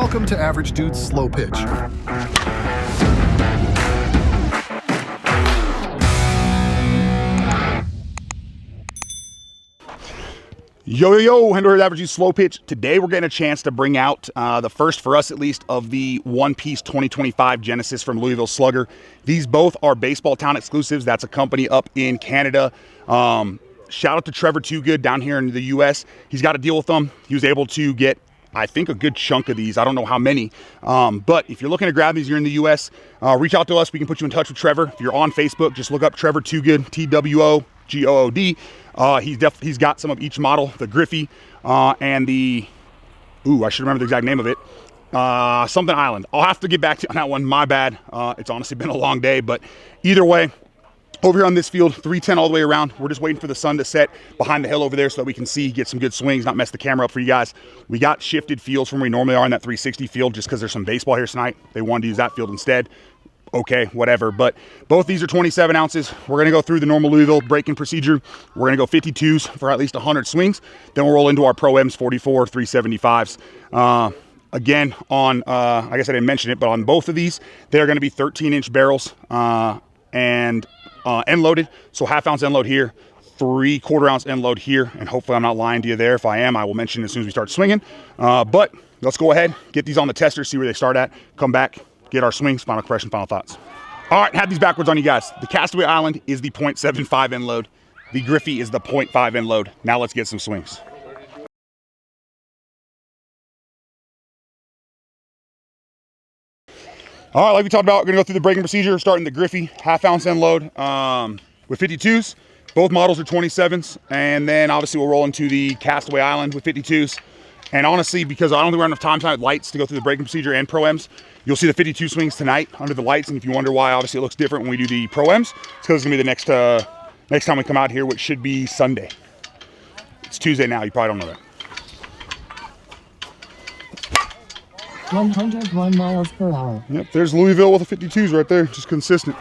Welcome to Average Dude's Slow Pitch. Yo, Henry Average Dude's Slow Pitch. Today we're getting a chance to bring out the first, for us at least, of the one-piece 2025 Genesis from Louisville Slugger. These both are Baseball Town exclusives. That's a company up in Canada. Shout out to Trevor Toogood down here in the US. He's got a deal with them. He was able to get, I think, a good chunk of these. I don't know how many. But if you're looking to grab these, you're in the US, reach out to us. We can put you in touch with Trevor. If you're on Facebook, just look up Trevor Toogood, TWOGOOD. He's got some of each model, the Griffey and the, I should remember the exact name of it. Something Island. I'll have to get back to you on that one. My bad. It's honestly been a long day, but either way, over here on this field, 310 all the way around. We're just waiting for the sun to set behind the hill over there so that we can see, get some good swings, not mess the camera up for you guys. We got shifted fields from where we normally are in that 360 field just because there's some baseball here tonight. They wanted to use that field instead. Okay, whatever. But both these are 27 ounces. We're going to go through the normal Louisville breaking procedure. We're going to go 52s for at least 100 swings. Then we'll roll into our Pro M's 44, 375s. Again, on, I guess I didn't mention it, but on both of these, they're going to be 13-inch barrels and end loaded. So half ounce end load here, 3/4 ounce end load here. And hopefully I'm not lying to you there. If I am, I will mention as soon as we start swinging. But let's go ahead, get these on the tester, see where they start at, come back, get our swings, final impression, final thoughts. All right, have these backwards on you guys. The Castaway Island is the 0.75 end load. The Griffey is the 0.5 end load. Now let's get some swings. All right, like we talked about, we're gonna go through the breaking procedure, starting the Griffey, half ounce end load with 52s. Both models are 27s. And then obviously we'll roll into the Castaway Island with 52s. And honestly, because I don't think we have enough time tonight with lights to go through the breaking procedure and Pro M's, you'll see the 52 swings tonight under the lights. And if you wonder why, obviously it looks different when we do the Pro M's, it's because it's gonna be the next time we come out here, which should be Sunday. It's Tuesday now, you probably don't know that. 101 miles per hour. Yep, there's Louisville with the 52s right there, just consistent.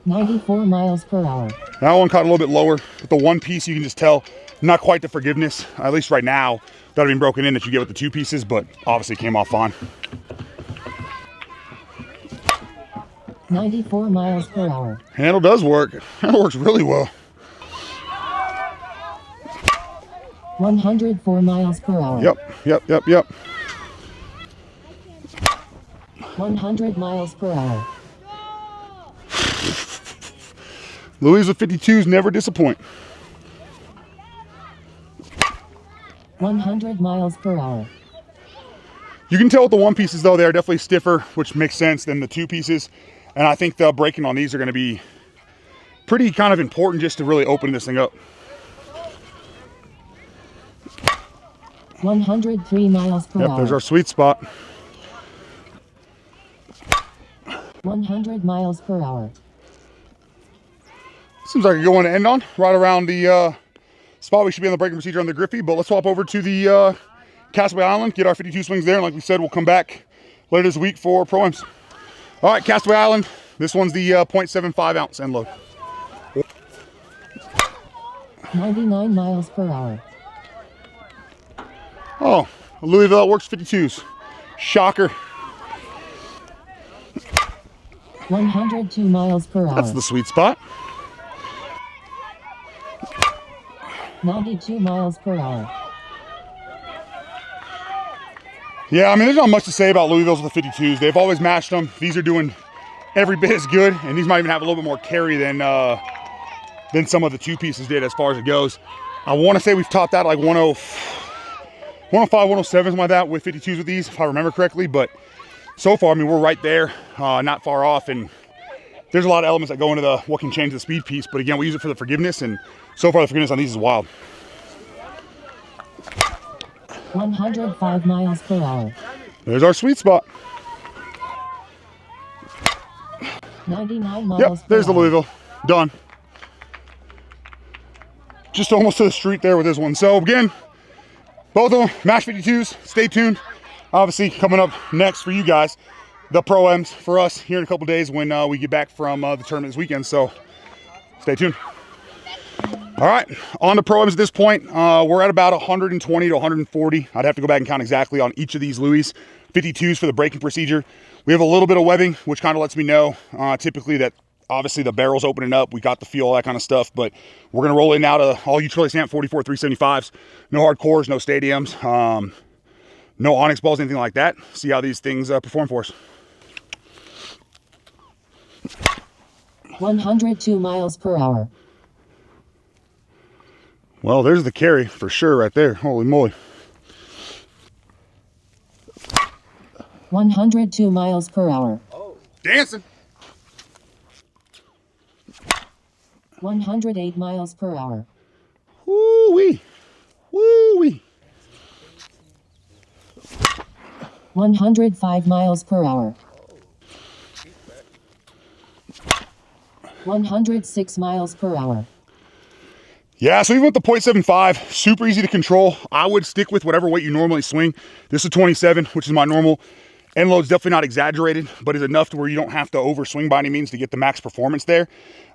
94 miles per hour. That one caught a little bit lower. With the one piece, you can just tell, not quite the forgiveness, at least right now, that have been broken in that you get with the two pieces, but obviously came off fine. 94 miles per hour. Handle does work. Handle works really well. 104 miles per hour. Yep. 100 miles per hour. Louis with 52s never disappoint. 100 miles per hour. You can tell with the one pieces though, they're definitely stiffer, which makes sense than the two pieces. And I think the braking on these are going to be pretty kind of important just to really open this thing up. 103 miles per hour. There's our sweet spot. 100 miles per hour. Seems like a good one to end on, right around the spot we should be on the breaking procedure on the Griffey. But let's swap over to the Castaway Island, get our 52 swings there. And like we said, we'll come back later this week for Pro M's. All right, Castaway Island. This one's the 0.75 ounce end load. 99 miles per hour. Oh, Louisville works 52s. Shocker. 102 miles per hour. That's the sweet spot. 92 miles per hour. Yeah, I mean, there's not much to say about Louisville's with the 52s. They've always matched them. These are doing every bit as good, and these might even have a little bit more carry than some of the two pieces did as far as it goes. I want to say we've topped out like 105, 107, something like that with 52s with these, if I remember correctly. But so far, I mean, we're right there, not far off. And there's a lot of elements that go into what can change the speed piece. But again, we use it for the forgiveness, and so far the forgiveness on these is wild. 105 miles per hour. There's our sweet spot. 99 miles per hour. There's the Louisville. Done. Just almost to the street there with this one. So again, both of them, match 52s. Stay tuned. Obviously, coming up next for you guys, the Pro M's for us here in a couple days when we get back from the tournament this weekend. So stay tuned. All right, on to pro-ams at this point. We're at about 120 to 140. I'd have to go back and count exactly on each of these Louis 52s for the braking procedure. We have a little bit of webbing, which kind of lets me know typically that obviously the barrel's opening up. We got the feel, all that kind of stuff, but we're gonna roll in now to all utility stamp 44 375s. No hardcores, no stadiums, no onyx balls, anything like that. See how these things perform for us. 102 miles per hour. Well, there's the carry for sure right there. Holy moly. 102 miles per hour. Dancing. 108 miles per hour. Woo-wee. Woo-wee. 105 miles per hour. 106 miles per hour. Yeah, so even with the 0.75, super easy to control. I would stick with whatever weight you normally swing. This is 27, which is my normal. End load's definitely not exaggerated, but is enough to where you don't have to overswing by any means to get the max performance there.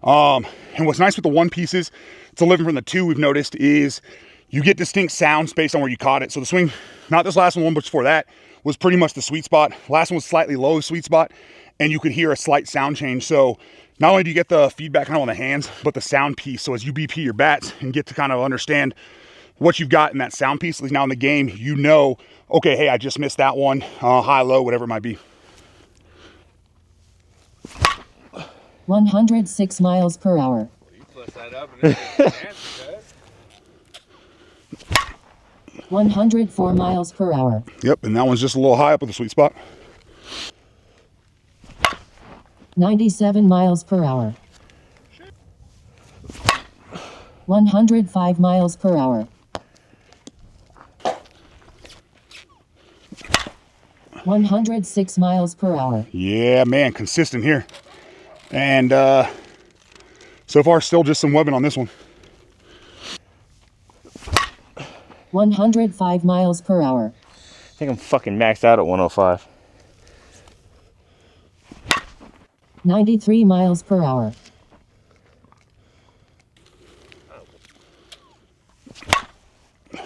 And what's nice with the one pieces, it's a living from the two we've noticed, is you get distinct sounds based on where you caught it. So the swing, not this last one, but before that, was pretty much the sweet spot. Last one was slightly low sweet spot, and you could hear a slight sound change. So not only do you get the feedback kind of on the hands, but the sound piece. So as you BP your bats and get to kind of understand what you've got in that sound piece, at least now in the game, you know, okay, hey, I just missed that one, high, low, whatever it might be. 106 miles per hour. You plus that up and it's 104 miles per hour. Yep, and that one's just a little high up with the sweet spot. 97 miles per hour. 105 miles per hour. 106 miles per hour. Yeah, man, consistent here. And so far, still just some webbing on this one. 105 miles per hour. I think I'm fucking maxed out at 105. 93 miles per hour.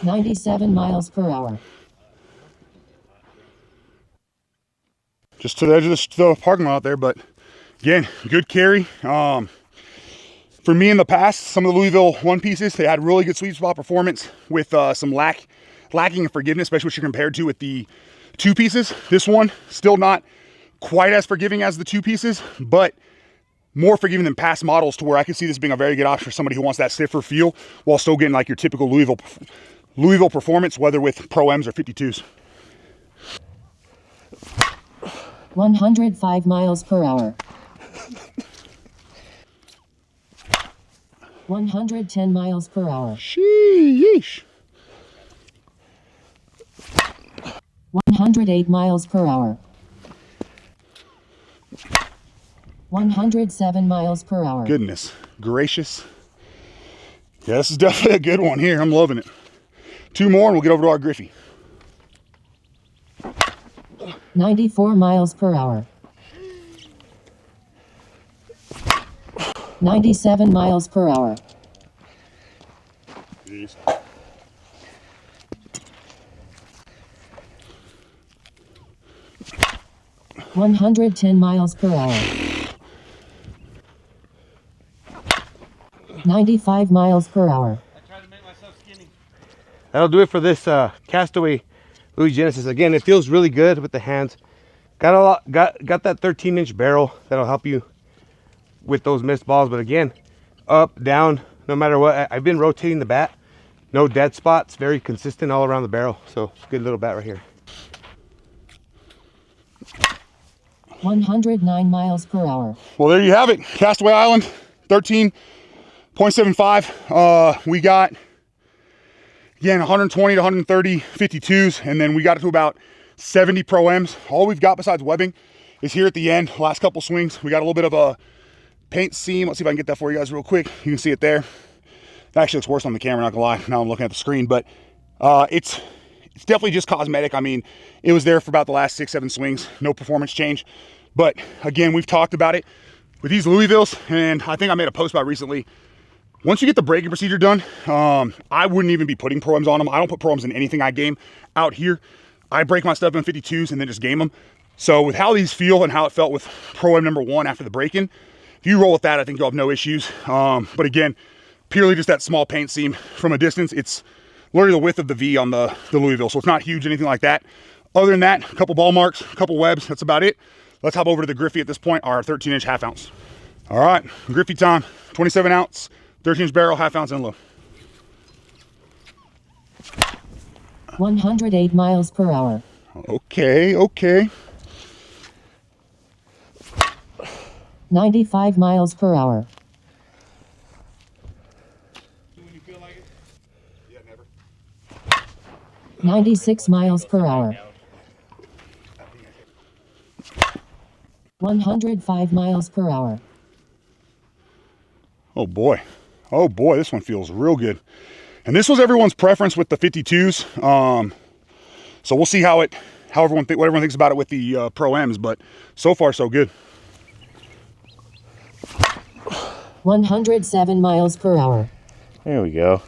97 miles per hour. Just to the edge of the parking lot there, but again, good carry. For me in the past, some of the Louisville one pieces, they had really good sweet spot performance with some lacking in forgiveness, especially what you're compared to with the two pieces. This one, still not quite as forgiving as the two pieces, but more forgiving than past models, to where I can see this being a very good option for somebody who wants that stiffer feel while still getting like your typical Louisville performance, whether with Pro-Ms or 52s. 105 miles per hour. 110 miles per hour. Sheesh. 108 miles per hour. 107 miles per hour. Goodness gracious. Yeah, this is definitely a good one here. I'm loving it. Two more and we'll get over to our Griffey. 94 miles per hour. 97 miles per hour. Jeez. 110 miles per hour. 95 miles per hour. I tried to make myself skinny. That'll do it for this Castaway Louis Genesis. Again, it feels really good with the hands. Got that 13-inch barrel that'll help you with those missed balls. But again, up, down, no matter what. I've been rotating the bat. No dead spots. Very consistent all around the barrel. So it's a good little bat right here. 109 miles per hour. Well, there you have it. Castaway Island, 13.75. We got, again, 120 to 130 52s, and then we got it to about 70 Pro-Ms. All we've got besides webbing is here at the end. Last couple swings, we got a little bit of a paint seam. Let's see if I can get that for you guys real quick. You can see it there. It actually looks worse on the camera, not gonna lie. Now I'm looking at the screen, but it's definitely just cosmetic. I mean, it was there for about the last 6-7 swings, no performance change. But again, we've talked about it with these Louisvilles, and I think I made a post about it recently. Once you get the braking procedure done, I wouldn't even be putting Pro-Ams on them. I don't put Pro-Ams in anything I game out here. I break my stuff in 52s and then just game them. So with how these feel and how it felt with Pro-Am number 1 after the break-in, if you roll with that, I think you'll have no issues. But again, purely just that small paint seam from a distance. It's literally the width of the V on the Louisville, so it's not huge, anything like that. Other than that, a couple ball marks, a couple webs, that's about it. Let's hop over to the Griffey at this point, our 13-inch half ounce. All right, Griffey time, 27 ounce, 13-inch barrel, half ounce end low. 108 miles per hour. Okay, okay. 95 miles per hour. When you feel like it? Yeah, never. 96 miles per hour. 105 miles per hour. Oh boy, this one feels real good. And this was everyone's preference with the 52s. So we'll see what everyone thinks about it with the Pro-Ams, but so far so good. 107 miles per hour. There we go.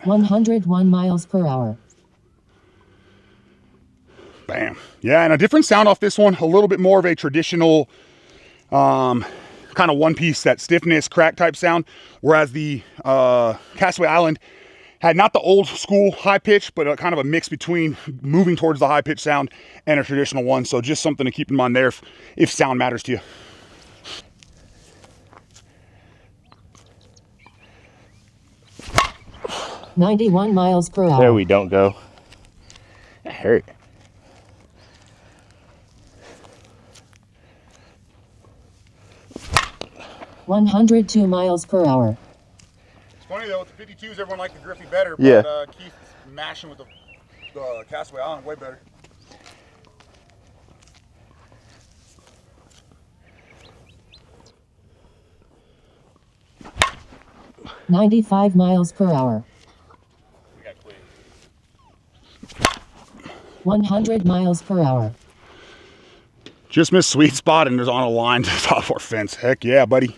101 miles per hour. Bam. Yeah, and a different sound off this one, a little bit more of a traditional kind of one-piece, that stiffness, crack type sound, whereas the Castaway Island had not the old school high pitch, but a kind of a mix between moving towards the high pitch sound and a traditional one. So just something to keep in mind there if sound matters to you. $91 miles per hour. There we don't go. That hurt. $102 miles per hour. It's funny though, with the 52s, everyone liked the Griffey better, Yeah. but Keith's mashing with the Castaway Island way better. $95 miles per hour. 100 miles per hour. Just missed sweet spot and there's on a line to the top of our fence. Heck yeah, buddy.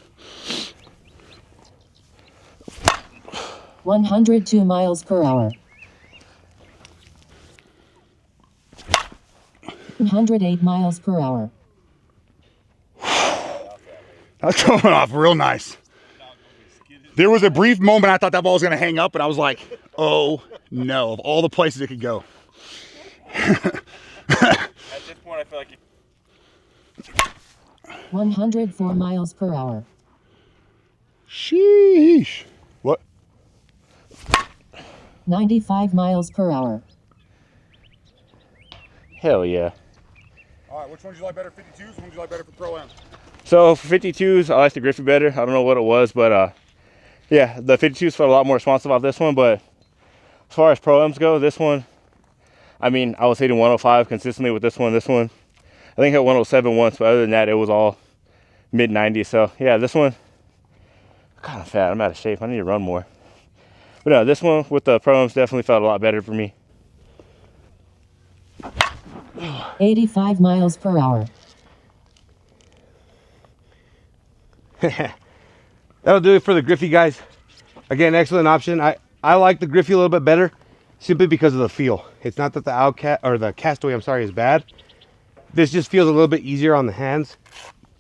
102 miles per hour. 108 miles per hour. That's coming off real nice. There was a brief moment I thought that ball was going to hang up, and I was like, oh no, of all the places it could go. At this point, I feel like 104 miles per hour. Sheesh. What? 95 miles per hour. hell yeah. All right, which one do you like better, 52s? Which one do you like better for Pro-Am? So for 52s, I like the Griffey better. I don't know what it was, but yeah, the 52s felt a lot more responsive off this one. But as far as Pro-Ams go, this one, I mean, I was hitting 105 consistently with this one. I think I hit 107 once, but other than that, it was all mid 90s. So yeah, this one, I'm kind of fat. I'm out of shape. I need to run more. But no, this one with the Pro-Ams definitely felt a lot better for me. 85 miles per hour. That'll do it for the Griffey, guys. Again, excellent option. I like the Griffey a little bit better simply because of the feel. It's not that the Castaway, I'm sorry, is bad. This just feels a little bit easier on the hands,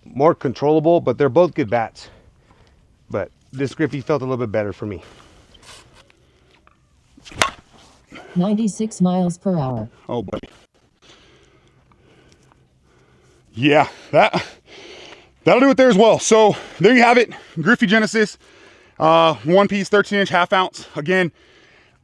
more controllable, but they're both good bats. But this Griffey felt a little bit better for me. 96 miles per hour. Oh, buddy. Yeah, that'll do it there as well. So there you have it, Griffey Genesis, one piece, 13-inch half ounce. Again,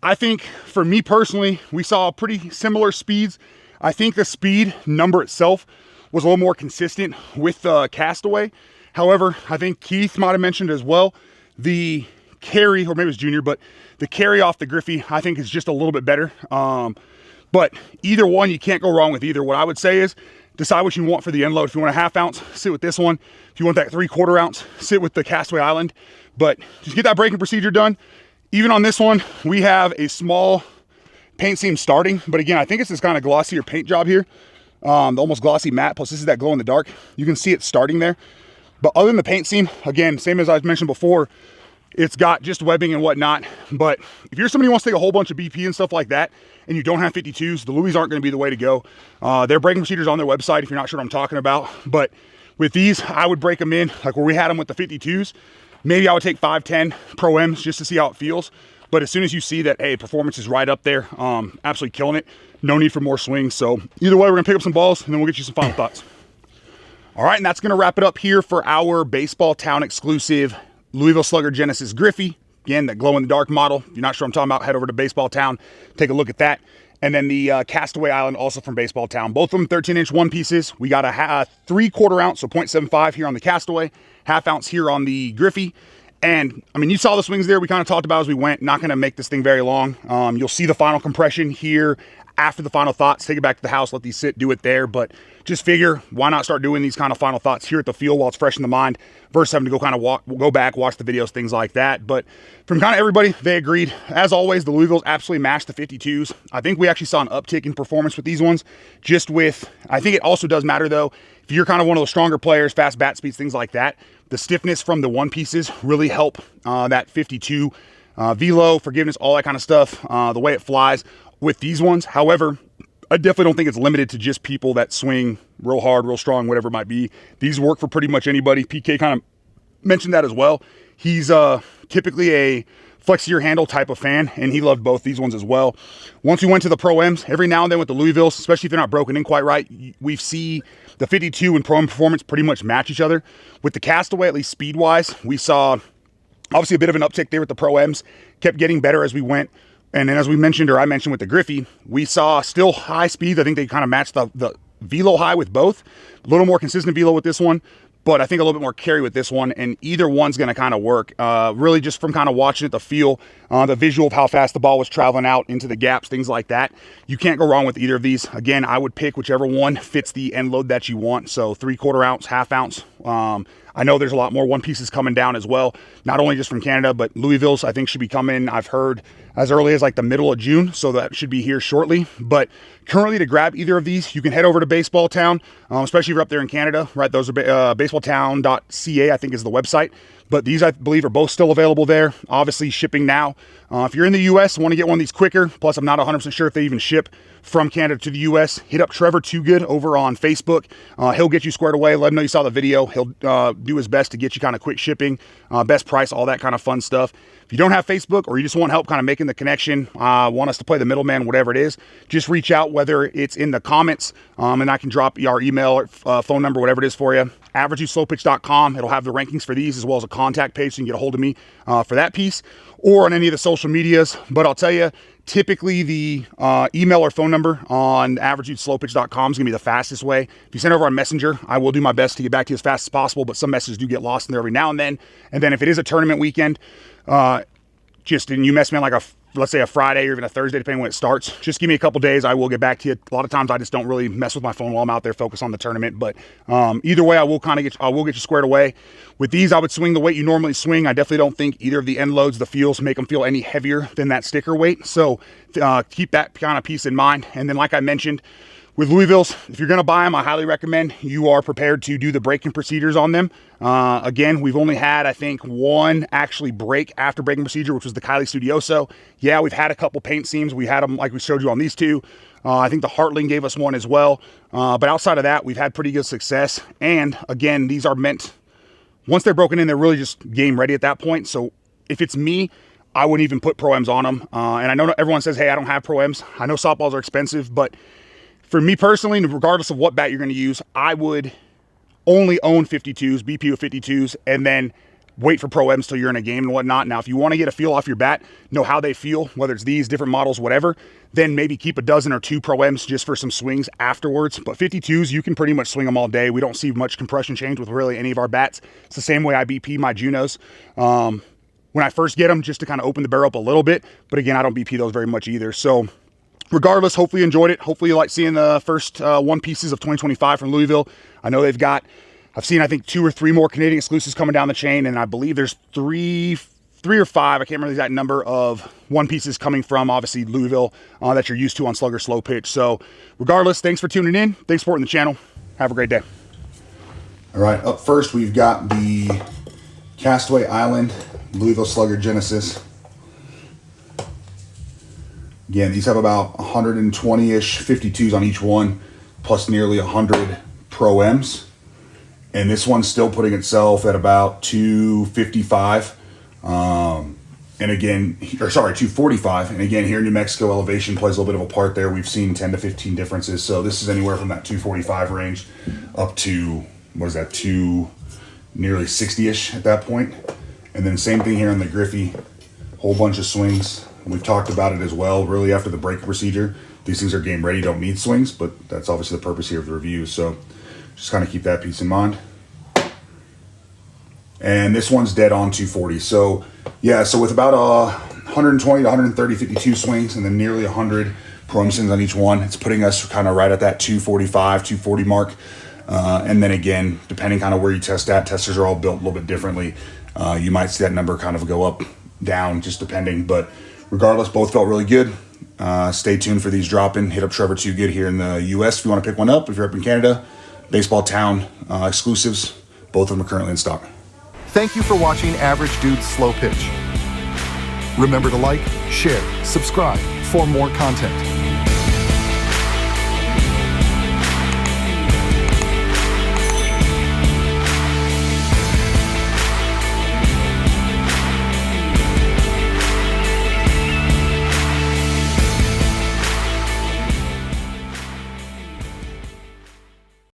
I think for me personally, we saw pretty similar speeds. I think the speed number itself was a little more consistent with the Castaway. However, I think Keith might have mentioned as well, the carry, or maybe it was Junior, but the carry off the Griffey, I think is just a little bit better. But either one, you can't go wrong with either. What I would say is, decide what you want for the end load. If you want a half ounce, sit with this one. If you want that 3/4 ounce, sit with the Castaway Island. But just get that braking procedure done. Even on this one, we have a small paint seam starting. But again, I think it's this kind of glossier paint job here. The almost glossy matte, plus this is that glow in the dark. You can see it starting there. But other than the paint seam, again, same as I mentioned before, it's got just webbing and whatnot. But if you're somebody who wants to take a whole bunch of BP and stuff like that, and you don't have 52s, the Louis aren't going to be the way to go. Their braking procedures on their website if you're not sure what I'm talking about. But with these, I would break them in, like where we had them with the 52s. Maybe I would take 510 Pro M's just to see how it feels. But as soon as you see that, hey, performance is right up there, absolutely killing it, no need for more swings. So either way, we're going to pick up some balls, and then we'll get you some final thoughts. All right, and that's going to wrap it up here for our Baseball Town exclusive Louisville Slugger Genesis Griffey. Again, that glow-in-the-dark model. If you're not sure what I'm talking about, head over to Baseball Town, take a look at that. And then the Castaway Island, also from Baseball Town. Both of them 13-inch one pieces. We got a 3/4 ounce, so 0.75 here on the Castaway, half ounce here on the Griffey. And, I mean, you saw the swings there. We kind of talked about as we went. Not going to make this thing very long. You'll see the final compression here after the final thoughts. Take it back to the house, let these sit, do it there. But just figure, why not start doing these kind of final thoughts here at the field while it's fresh in the mind versus having to go kind of go back, watch the videos, things like that. But from kind of everybody, they agreed. As always, the Louisvilles absolutely mashed the 52s. I think we actually saw an uptick in performance with these ones. Just with, I think it also does matter though, if you're kind of one of those stronger players, fast bat speeds, things like that, the stiffness from the one pieces really help that 52 velo, forgiveness, all that kind of stuff, the way it flies with these ones. However, I definitely don't think it's limited to just people that swing real hard, real strong, whatever it might be. These work for pretty much anybody. PK kind of mentioned that as well. He's typically a flexier handle type of fan, and he loved both these ones as well. Once we went to the Pro-Ms, every now and then with the Louisvilles, especially if they're not broken in quite right, we see the 52 and Pro-M performance pretty much match each other. With the Castaway, at least speed-wise, we saw obviously a bit of an uptick there with the Pro-Ms, kept getting better as we went. And then as we mentioned, or I mentioned with the Griffey, we saw still high speeds. I think they kind of matched the velo high with both. A little more consistent velo with this one, but I think a little bit more carry with this one, and either one's going to kind of work. Really just from kind of watching it, the feel, the visual of how fast the ball was traveling out into the gaps, things like that. You can't go wrong with either of these. Again, I would pick whichever one fits the end load that you want. So 3/4 ounce, half ounce. I know there's a lot more one pieces coming down as well, not only just from Canada, but Louisville's I think should be coming, I've heard, as early as like the middle of June, so that should be here shortly. But currently, to grab either of these, you can head over to Baseball Town, especially if you're up there in Canada, right? Those are baseballtown.ca, I think is the website. But these, I believe, are both still available there. Obviously, shipping now. If you're in the U.S., want to get one of these quicker, plus I'm not 100% sure if they even ship from Canada to the U.S., hit up Trevor Too Good over on Facebook. He'll get you squared away. Let him know you saw the video. He'll do his best to get you kind of quick shipping, best price, all that kind of fun stuff. If you don't have Facebook or you just want help kind of making the connection, want us to play the middleman, whatever it is, just reach out, whether it's in the comments, and I can drop our email or phone number, whatever it is for you. AverageSlowPitch.com. It'll have the rankings for these as well as a contact page so you can get a hold of me for that piece, or on any of the social medias. But I'll tell you, typically the email or phone number on AverageSlowPitch.com is going to be the fastest way. If you send over on Messenger, I will do my best to get back to you as fast as possible, but some messages do get lost in there every now and then. And then if it is a tournament weekend, and you mess me on like let's say a Friday or even a Thursday, depending when it starts, just give me a couple days. I will get back to you. A lot of times I just don't really mess with my phone while I'm out there, focus on the tournament. But either way, I will get you squared away. With these, I would swing the weight you normally swing. I definitely don't think either of the end loads, the feels, make them feel any heavier than that sticker weight. So keep that kind of piece in mind. And then like I mentioned, with Louisville's, if you're going to buy them, I highly recommend you are prepared to do the braking procedures on them. Again, we've only had, I think, one actually break after braking procedure, which was the Kylie Studioso. Yeah, we've had a couple paint seams. We had them like we showed you on these two. I think the Hartling gave us one as well. But outside of that, we've had pretty good success. And again, these are meant, once they're broken in, they're really just game ready at that point. So if it's me, I wouldn't even put Pro-Ms on them. And I know everyone says, hey, I don't have Pro-Ms. I know softballs are expensive, but for me personally, regardless of what bat you're going to use, I would only own 52s, BP with 52s, and then wait for Pro-Ms till you're in a game and whatnot. Now, if you want to get a feel off your bat, know how they feel, whether it's these, different models, whatever, then maybe keep a dozen or two Pro-Ms just for some swings afterwards. But 52s, you can pretty much swing them all day. We don't see much compression change with really any of our bats. It's the same way I BP my Junos. When I first get them, just to kind of open the barrel up a little bit. But again, I don't BP those very much either. So regardless, hopefully you enjoyed it. Hopefully you like seeing the first one pieces of 2025 from Louisville. I know I've seen, I think, 2 or 3 more Canadian exclusives coming down the chain, and I believe there's three or five, I can't remember the exact number, of one pieces coming from, obviously, Louisville that you're used to on Slugger Slow Pitch. So regardless, thanks for tuning in. Thanks for supporting the channel. Have a great day. All right, up first we've got the Castaway Island Louisville Slugger Genesis. Again, these have about 120-ish 52s on each one, plus nearly 100 Pro M's. And this one's still putting itself at about 255. And again, or sorry, 245. And again, here in New Mexico, elevation plays a little bit of a part there. We've seen 10 to 15 differences. So this is anywhere from that 245 range up to, what is that, nearly 60-ish at that point. And then same thing here on the Griffey, whole bunch of swings. We've talked about it as well. Really, after the braking procedure, these things are game ready, don't need swings, but that's obviously the purpose here of the review. So just kind of keep that piece in mind. And this one's dead on 240. So yeah, so with about 120 to 130 52 swings and then nearly 100 Pro swings on each one, it's putting us kind of right at that 245, 240 mark. And then again, depending kind of where you test at, testers are all built a little bit differently. You might see that number kind of go up, down, just depending. But regardless, both felt really good. Stay tuned for these dropping. Hit up Trevor Too Good here in the US if you want to pick one up. If you're up in Canada, Baseball Town exclusives. Both of them are currently in stock. Thank you for watching Average Dude's Slow Pitch. Remember to like, share, subscribe for more content.